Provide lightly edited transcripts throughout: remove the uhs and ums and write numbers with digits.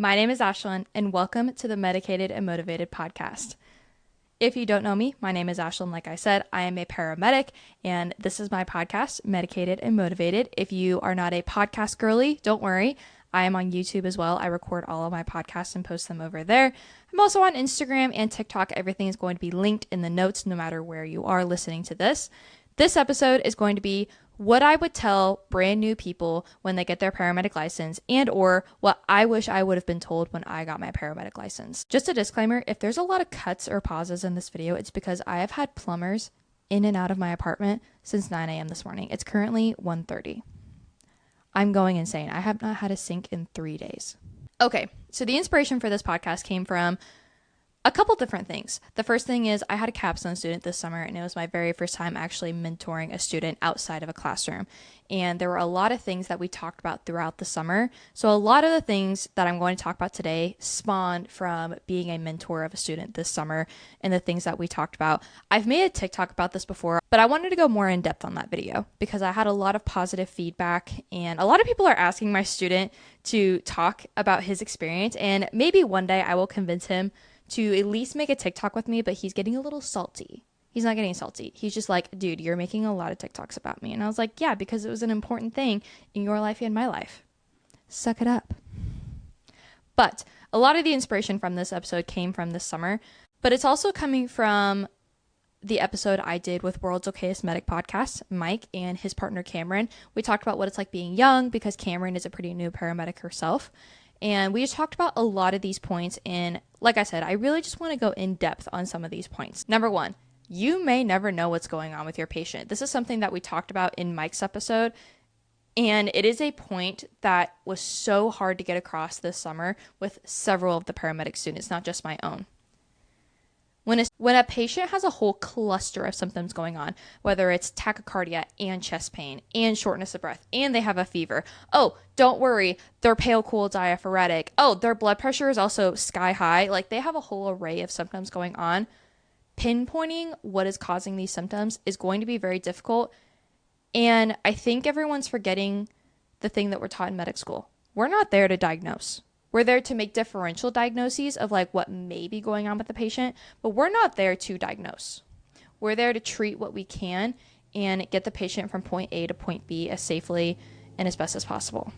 My name is Ashlyn, and welcome to the Medicated and Motivated podcast. If you don't know me, my name is Ashlyn. Like I said, I am a paramedic, and this is my podcast, Medicated and Motivated. If you are not a podcast girly, don't worry. I am on YouTube as well. I record all of my podcasts and post them over there. I'm also on Instagram and TikTok. Everything is going to be linked in the notes no matter where you are listening to this. This episode is going to be what I would tell brand new people when they get their paramedic license and or what I wish I would have been told when I got my paramedic license. Just a disclaimer, if there's a lot of cuts or pauses in this video, it's because I have had plumbers in and out of my apartment since 9 a.m. this morning. It's currently 1:30. I'm going insane. I have not had a sink in 3 days. Okay, so the inspiration for this podcast came from a couple different things. The first thing is I had a capstone student this summer, and it was my very first time actually mentoring a student outside of a classroom. And there were a lot of things that we talked about throughout the summer. So a lot of the things that I'm going to talk about today spawned from being a mentor of a student this summer and the things that we talked about. I've made a TikTok about this before, but I wanted to go more in depth on that video because I had a lot of positive feedback, and a lot of people are asking my student to talk about his experience, and maybe one day I will convince him to at least make a TikTok with me, but he's getting a little salty. He's not getting salty. He's just like, dude, you're making a lot of TikToks about me. And I was like, yeah, because it was an important thing in your life and my life. Suck it up. But a lot of the inspiration from this episode came from this summer, but it's also coming from the episode I did with World's Okayest Medic podcast, Mike and his partner Cameron. We talked about what it's like being young because Cameron is a pretty new paramedic herself. And we just talked about a lot of these points. And like I said, I really just want to go in depth on some of these points. Number one, you may never know what's going on with your patient. This is something that we talked about in Mike's episode. And it is a point that was so hard to get across this summer with several of the paramedic students, not just my own. When a patient has a whole cluster of symptoms going on, whether it's tachycardia and chest pain and shortness of breath, and they have a fever, oh, don't worry, they're pale, cool, diaphoretic, oh, their blood pressure is also sky high, like they have a whole array of symptoms going on, pinpointing what is causing these symptoms is going to be very difficult. And I think everyone's forgetting the thing that we're taught in medic school. We're not there to diagnose. We're there to make differential diagnoses of like what may be going on with the patient, but we're not there to diagnose. We're there to treat what we can and get the patient from point A to point B as safely and as best as possible.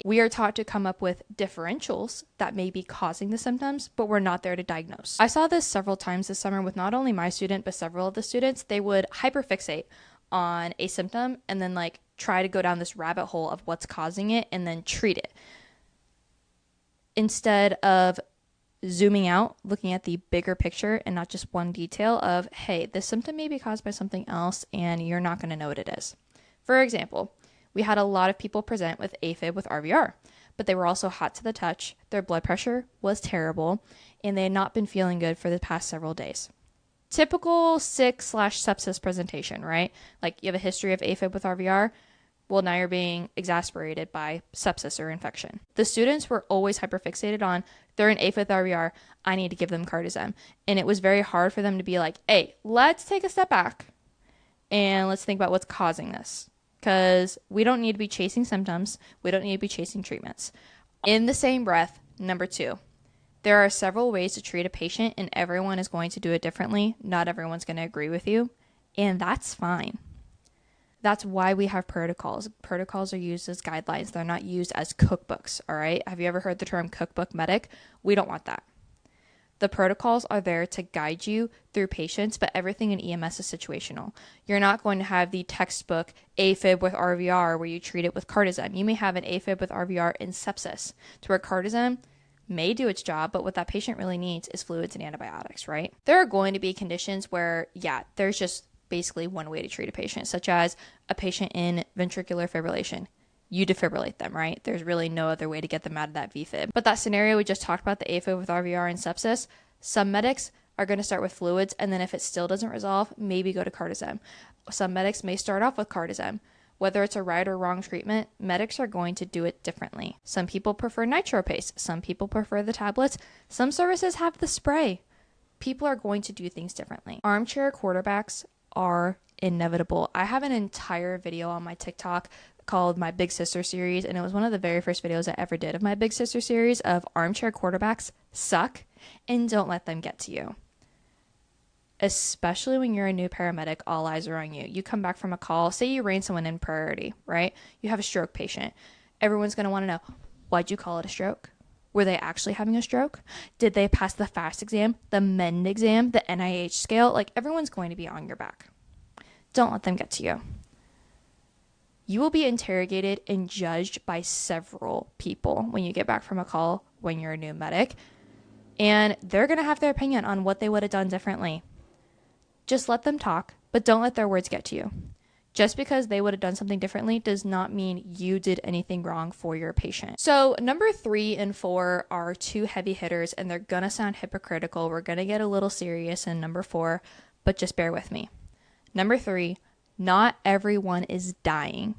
We are taught to come up with differentials that may be causing the symptoms, but we're not there to diagnose. I saw this several times this summer with not only my student, but several of the students. They would hyperfixate on a symptom and then like try to go down this rabbit hole of what's causing it and then treat it, instead of zooming out, looking at the bigger picture and not just one detail of, hey, this symptom may be caused by something else and you're not going to know what it is. For example, we had a lot of people present with AFib with RVR, but they were also hot to the touch, their blood pressure was terrible, and they had not been feeling good for the past several days. Typical sick/sepsis presentation, right? Like you have a history of AFib with RVR. Well, now you're being exacerbated by sepsis or infection. The students were always hyperfixated on, they're in AFib with RVR, I need to give them cardizem. And it was very hard for them to be like, hey, let's take a step back and let's think about what's causing this. Because we don't need to be chasing symptoms. We don't need to be chasing treatments. In the same breath, number two, there are several ways to treat a patient and everyone is going to do it differently. Not everyone's going to agree with you, and that's fine. That's why we have protocols. Protocols are used as guidelines. They're not used as cookbooks, all right? Have you ever heard the term cookbook medic? We don't want that. The protocols are there to guide you through patients, but everything in EMS is situational. You're not going to have the textbook AFib with RVR where you treat it with cardizem. You may have an AFib with RVR in sepsis, to where cardizem may do its job, but what that patient really needs is fluids and antibiotics, right? There are going to be conditions where, yeah, there's just basically one way to treat a patient, such as a patient in ventricular fibrillation. You defibrillate them, right? There's really no other way to get them out of that VFib. But that scenario we just talked about, the AFib with RVR and sepsis, some medics are going to start with fluids, and then if it still doesn't resolve, maybe go to cardizem. Some medics may start off with cardizem. Whether it's a right or wrong treatment, medics are going to do it differently. Some people prefer nitro paste. Some people prefer the tablets. Some services have the spray. People are going to do things differently. Armchair quarterbacks are inevitable. I have an entire video on my TikTok called my Big Sister series, and it was one of the very first videos I ever did of my Big Sister series of armchair quarterbacks suck, and don't let them get to you. Especially when you're a new paramedic, all eyes are on you. You come back from a call, say you rein someone in priority, right? You have a stroke patient. Everyone's going to want to know, why'd you call it a stroke? Were they actually having a stroke? Did they pass the FAST exam, the MEND exam, the NIH scale? Like, everyone's going to be on your back. Don't let them get to you. You will be interrogated and judged by several people when you get back from a call when you're a new medic. And they're going to have their opinion on what they would have done differently. Just let them talk, but don't let their words get to you. Just because they would have done something differently does not mean you did anything wrong for your patient. So number 3 and 4 are 2 heavy hitters, and they're going to sound hypocritical. We're going to get a little serious in number 4, but just bear with me. Number 3, not everyone is dying.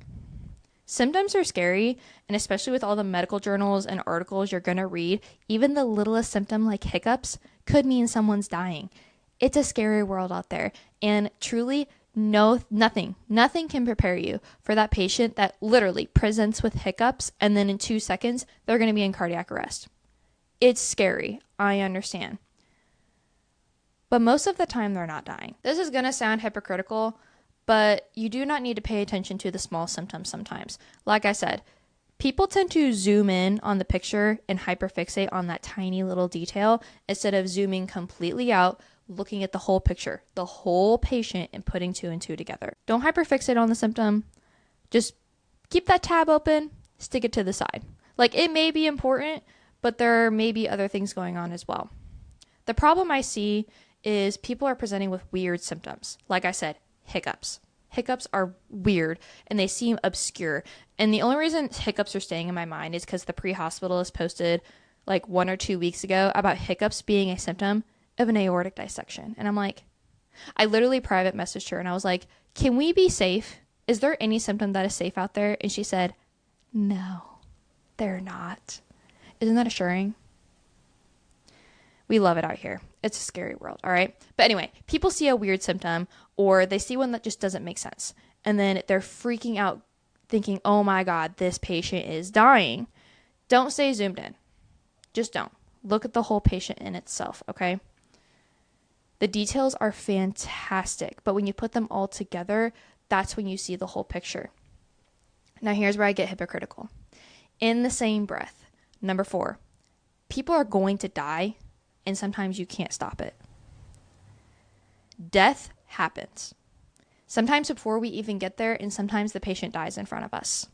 Symptoms are scary, and especially with all the medical journals and articles you're going to read, even the littlest symptom like hiccups could mean someone's dying. It's a scary world out there, and truly, nothing can prepare you for that patient that literally presents with hiccups, and then in 2 seconds, they're going to be in cardiac arrest. It's scary. I understand. But most of the time, they're not dying. This is going to sound hypocritical, but you do not need to pay attention to the small symptoms sometimes. Like I said, people tend to zoom in on the picture and hyperfixate on that tiny little detail instead of zooming completely out, looking at the whole picture, the whole patient, and putting 2 and 2 together. Don't hyperfixate on the symptom. Just keep that tab open, stick it to the side. Like, it may be important, but there may be other things going on as well. The problem I see is people are presenting with weird symptoms. Like I said, hiccups. Hiccups are weird and they seem obscure. And the only reason hiccups are staying in my mind is because the pre-hospitalist posted like 1 or 2 weeks ago about hiccups being a symptom of an aortic dissection. And I'm like, I literally private messaged her and I was like, can we be safe? Is there any symptom that is safe out there? And she said, no, they're not. Isn't that assuring? We love it out here. It's a scary world, all right? But anyway, people see a weird symptom or they see one that just doesn't make sense. And then they're freaking out thinking, oh my God, this patient is dying. Don't stay zoomed in. Just don't. Look at the whole patient in itself, okay? The details are fantastic, but when you put them all together, that's when you see the whole picture. Now here's where I get hypocritical. In the same breath, number 4, people are going to die, and sometimes you can't stop it. Death happens. Sometimes before we even get there, and sometimes the patient dies in front of us.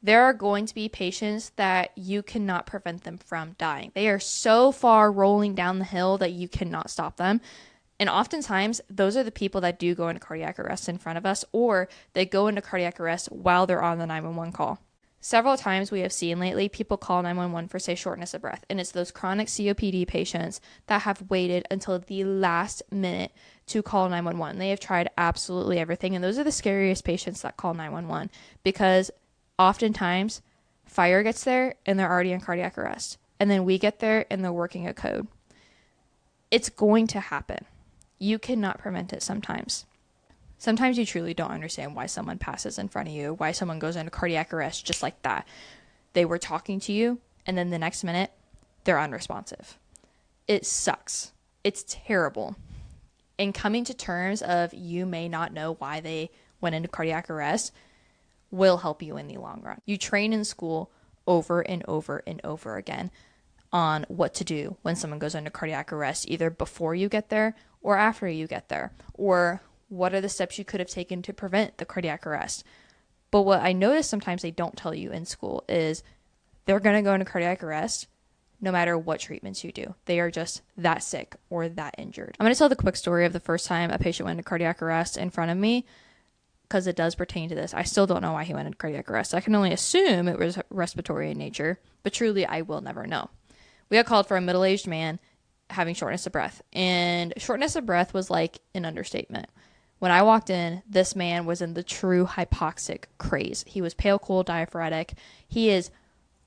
There are going to be patients that you cannot prevent them from dying. They are so far rolling down the hill that you cannot stop them. And oftentimes, those are the people that do go into cardiac arrest in front of us, or they go into cardiac arrest while they're on the 911 call. Several times we have seen lately people call 911 for, say, shortness of breath. And it's those chronic COPD patients that have waited until the last minute to call 911. They have tried absolutely everything. And those are the scariest patients that call 911 because oftentimes fire gets there and they're already in cardiac arrest. And then we get there and they're working a code. It's going to happen. You cannot prevent it sometimes. Sometimes you truly don't understand why someone passes in front of you, why someone goes into cardiac arrest just like that. They were talking to you, and then the next minute, they're unresponsive. It sucks. It's terrible. And coming to terms of you may not know why they went into cardiac arrest will help you in the long run. You train in school over and over and over again on what to do when someone goes into cardiac arrest, either before you get there or after you get there, or what are the steps you could have taken to prevent the cardiac arrest. But what I notice sometimes they don't tell you in school is they're going to go into cardiac arrest no matter what treatments you do. They are just that sick or that injured. I'm going to tell the quick story of the first time a patient went into cardiac arrest in front of me because it does pertain to this. I still don't know why he went into cardiac arrest. I can only assume it was respiratory in nature, but truly I will never know. We got called for a middle-aged man having shortness of breath, and shortness of breath was like an understatement. When I walked in, this man was in the true hypoxic craze. He was pale, cold, diaphoretic. He is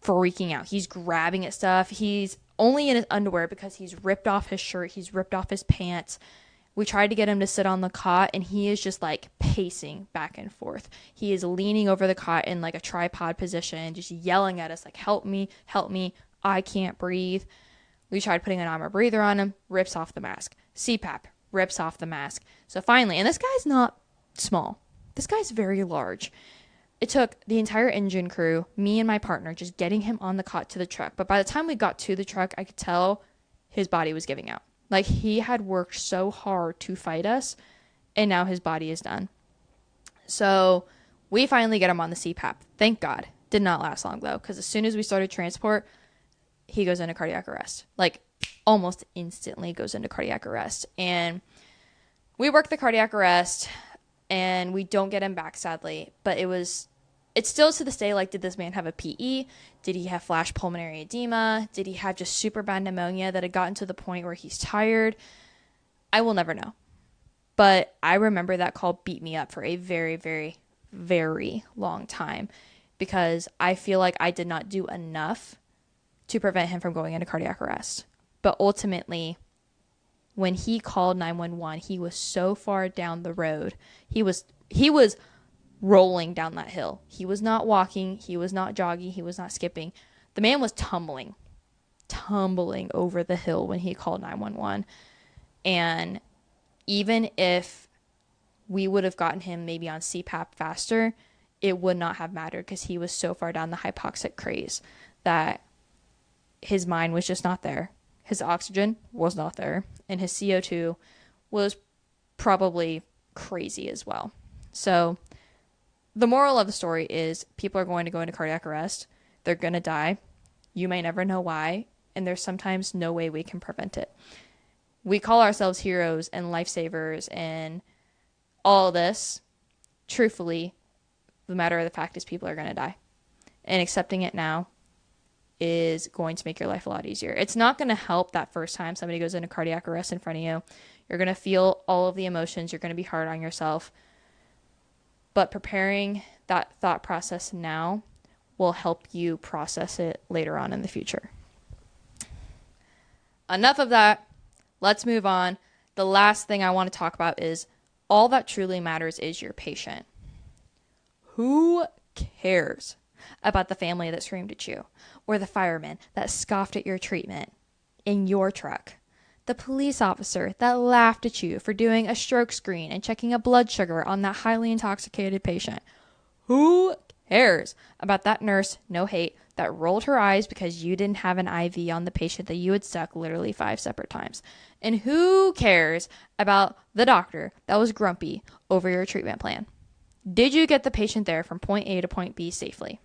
freaking out. He's grabbing at stuff. He's only in his underwear because he's ripped off his shirt. He's ripped off his pants. We tried to get him to sit on the cot, and he is just like pacing back and forth. He is leaning over the cot in like a tripod position, just yelling at us like, help me, I can't breathe. We tried putting an armor breather on him, rips off the mask. CPAP, rips off the mask. So finally, and this guy's not small. This guy's very large. It took the entire engine crew, me and my partner, just getting him on the cot to the truck. But by the time we got to the truck, I could tell his body was giving out. Like, he had worked so hard to fight us, and now his body is done. So we finally get him on the CPAP. Thank God. Did not last long, though, because as soon as we started transport, he goes into cardiac arrest. Like, almost instantly goes into cardiac arrest. And we work the cardiac arrest, and we don't get him back, sadly. But it's still to this day, like, did this man have a PE? Did he have flash pulmonary edema? Did he have just super bad pneumonia that had gotten to the point where he's tired? I will never know. But I remember that call beat me up for a very, very, very long time, because I feel like I did not do enough to prevent him from going into cardiac arrest. But ultimately, when he called 911, he was so far down the road. He was rolling down that hill. He was not walking. He was not jogging. He was not skipping. The man was tumbling over the hill when he called 911. And even if we would have gotten him maybe on CPAP faster, it would not have mattered, because he was so far down the hypoxic craze that his mind was just not there. His oxygen was not there, and his CO2 was probably crazy as well. So the moral of the story is, people are going to go into cardiac arrest. They're going to die. You may never know why, and there's sometimes no way we can prevent it. We call ourselves heroes and lifesavers and all this. Truthfully, the matter of the fact is, people are going to die. And accepting it now is going to make your life a lot easier. It's not going to help that first time somebody goes into cardiac arrest in front of you. You're going to feel all of the emotions. You're going to be hard on yourself. But preparing that thought process now will help you process it later on in the future. Enough of that. Let's move on. The last thing I want to talk about is, all that truly matters is your patient. Who cares about the family that screamed at you, or the fireman that scoffed at your treatment in your truck, the police officer that laughed at you for doing a stroke screen and checking a blood sugar on that highly intoxicated patient? Who cares about that nurse, no hate, that rolled her eyes because you didn't have an IV on the patient that you had stuck literally 5 separate times? And who cares about the doctor that was grumpy over your treatment plan? Did you get the patient there from point A to point B safely?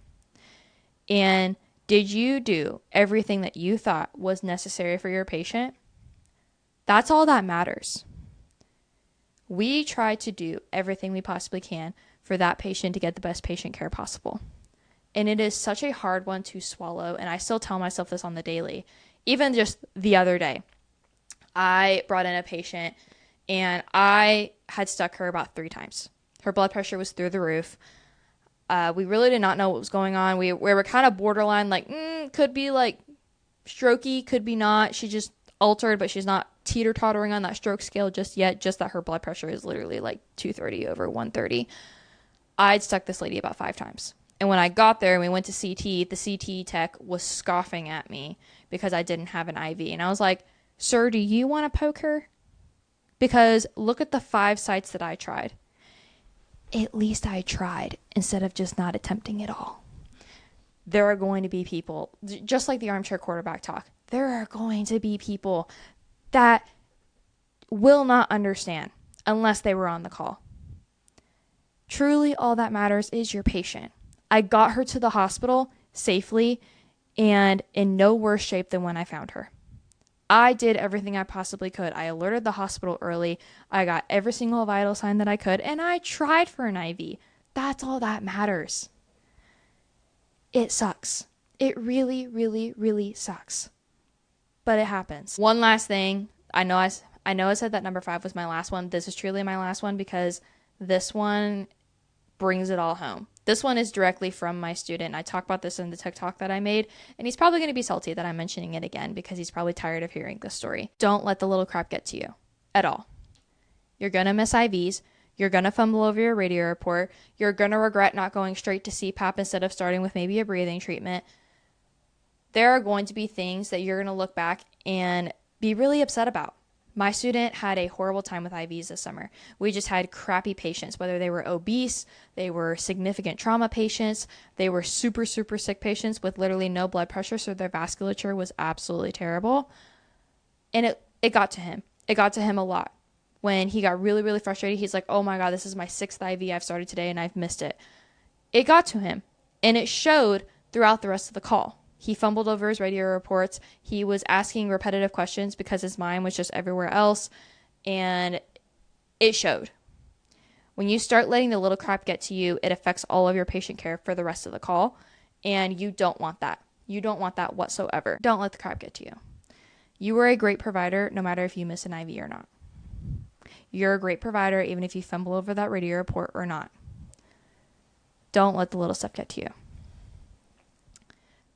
And did you do everything that you thought was necessary for your patient? That's all that matters. We try to do everything we possibly can for that patient to get the best patient care possible. And it is such a hard one to swallow. And I still tell myself this on the daily. Even just the other day, I brought in a patient and I had stuck her about 3 times. Her blood pressure was through the roof. We really did not know what was going on. We were kind of borderline, like, could be like strokey, could be not. She just altered, but she's not teeter-tottering on that stroke scale just yet, just that her blood pressure is literally like 230 over 130. I'd stuck this lady about 5 times. And when I got there and we went to CT, the CT tech was scoffing at me because I didn't have an IV. And I was like, sir, do you want to poke her? Because look at the 5 sites that I tried. At least I tried, instead of just not attempting it all. There are going to be people, just like the armchair quarterback talk, there are going to be people that will not understand unless they were on the call. Truly, all that matters is your patient. I got her to the hospital safely and in no worse shape than when I found her. I did everything I possibly could. I alerted the hospital early. I got every single vital sign that I could, and I tried for an IV. That's all that matters. It sucks. It really, really, really sucks. But it happens. One last thing. I know I said that number 5 was my last one. This is truly my last one, because this one brings it all home. This one is directly from my student. I talk about this in the TikTok that I made, and he's probably going to be salty that I'm mentioning it again because he's probably tired of hearing this story. Don't let the little crap get to you at all. You're going to miss IVs. You're going to fumble over your radio report. You're going to regret not going straight to CPAP instead of starting with maybe a breathing treatment. There are going to be things that you're going to look back and be really upset about. My student had a horrible time with IVs this summer. We just had crappy patients, whether they were obese, they were significant trauma patients, they were super, super sick patients with literally no blood pressure, so their vasculature was absolutely terrible. And it got to him. It got to him a lot. When he got really, really frustrated, he's like, oh my God, this is my 6th IV I've started today and I've missed it. It got to him. And it showed throughout the rest of the call. He fumbled over his radio reports. He was asking repetitive questions because his mind was just everywhere else. And it showed. When you start letting the little crap get to you, it affects all of your patient care for the rest of the call. And you don't want that. You don't want that whatsoever. Don't let the crap get to you. You are a great provider no matter if you miss an IV or not. You're a great provider even if you fumble over that radio report or not. Don't let the little stuff get to you.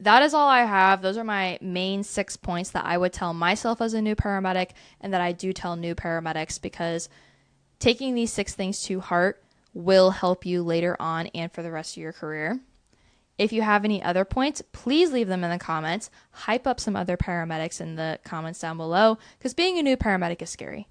That is all I have. Those are my main 6 points that I would tell myself as a new paramedic and that I do tell new paramedics, because taking these 6 things to heart will help you later on and for the rest of your career. If you have any other points, please leave them in the comments. Hype up some other paramedics in the comments down below, because being a new paramedic is scary.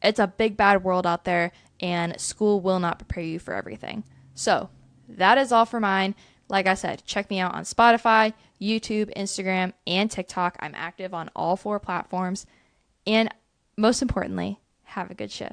It's a big, bad world out there, and school will not prepare you for everything. So that is all for mine. Like I said, check me out on Spotify, YouTube, Instagram, and TikTok. I'm active on all 4 platforms. And most importantly, have a good shift.